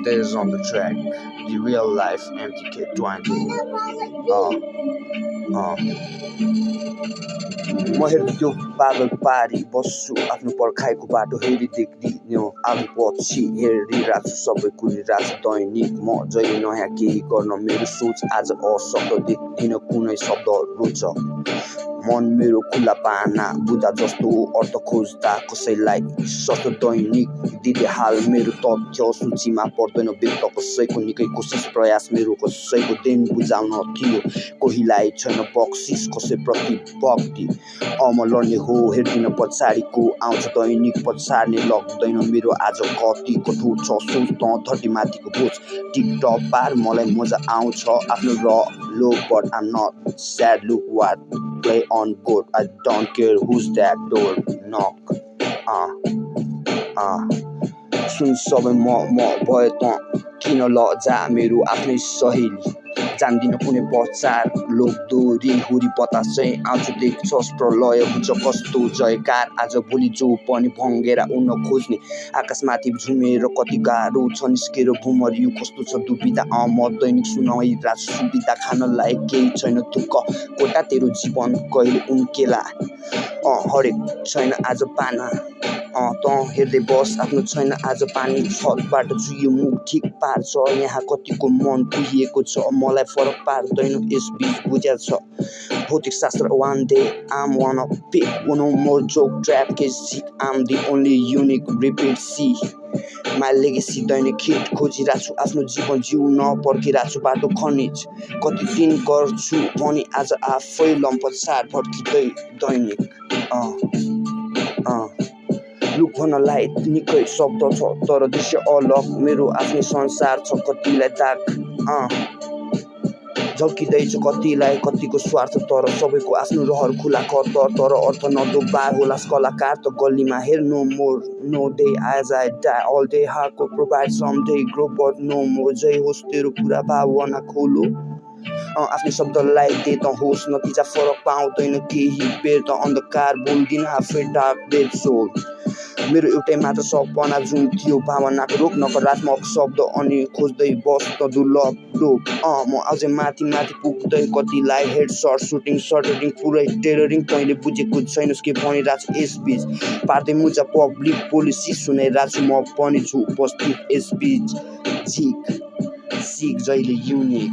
Days on the track, the real life MTK20. म हेर्दै त्यो पागल पारी बस्छु आफ्नो पर्खाइको बाटो हेरी देख्दिनँ आफू पछि हेरिरहेको छु सबै कुरिरहेको छु दैनिक म जहिले नयाँ केही गर्न मेरो सोच आज अशब्द देख्दिनँ कुनै शब्द रोचक मन मेरो खुला पाना बुझा जस्तो अर्थ खोज्दा कसैलाई सस्तो दैनिक दिदी हाल मेरो तथ्य सूचीमा पर्दैन व्यक्त कसैको निकै कोसिस प्रयास मेरो कसैको दिन बुझाउन थियो कोहीलाई छैन बक्सिस कसैप्रति भक्ति म लड्ने हो हेर्दिन पछाडिको आउँछ दैनिक पछाड्ने लाग्दैन मेरो आज कति कठोर छ सोच त 30 माथिको बोझ टिकटक पार मलाई मजा आउँछ आफ्नो र लो but I'm not sad look what play on board I don't care who's that door knock सुन सबै म भए त किन लजा मेरो आफ्नै सहेली जान्दिन कुनै पचार लोकदोरी हुरी बतासै आउँछ देख्छस् प्रलय हुन्छ कस्तो जयकार आज भोलि जो पनि भङ्गेर उड्न खोज्ने आकाशमाथि झुमेर कति गाह्रो छ निस्केर भुमरियो कस्तो छ दुविधा म दैनिक सुनाइरहेको सुविधा खानलाई केही छैन दुःख कोटा तेरो जीवन कहिले उम्केला हरेक छैन आज पाना त हेर्दै बस आफ्नो छैन आज पानी छतबाट चुयो मुख ठिक पार्छ यहाँ कतिको मन पुगिएको छ मलाई फरक पार्दैन यसबीच बुझ्या छ भौतिक शास्त्र one day I'm wanna pick one more joke trap case I'm the only unique repeat see my legacy Dainik hit खोजिरहेको छु आफ्नो जीवन जिउन पर्खिरहेको छु बाटो खनिज कति दिन गर्छु भनी आज आफै लम्पसार भट्किँदै दैनिक लुक भन्नलाई निकै शब्द छ तर दृश्य अलग मेरो आफ्नै संसार छ कतिलाई दाग झल्किँदैछ कतिलाई कतिको स्वार्थ तर सबैको आफ्नो रहर खुला कतर तर अर्थ नडुबार होलास् कलाकार त गल्लीमा हेर no more no day as I die all day hard को provide some day grow but no more जय होस् तेरो पुरा भावना खोलो आफ्नै शब्दलाई दे त होस् नतिजा फरक पाउँदैन केही बेर त अन्धकार बोल्दिन आफै डार्क डेड सोल मेरो एउटै मात्र सपना जुन थियो भावनाको रोग नकारात्मक शब्द अनि खोज्दै बस त दुर्लभ रोग म अझै माथि पुग्दै कतिलाई हेड सर्ट सुटिङ सर्टरिङ पुरै टेररिङ तैँले बुझेको छैनस् के भनिरहेको छु यसबीच पार्दै मुजा पब्लिक पोलिसी सुनाइरहेको छु म पनि छु उपस्थित यसबीच झिक सिक जहिले युनिक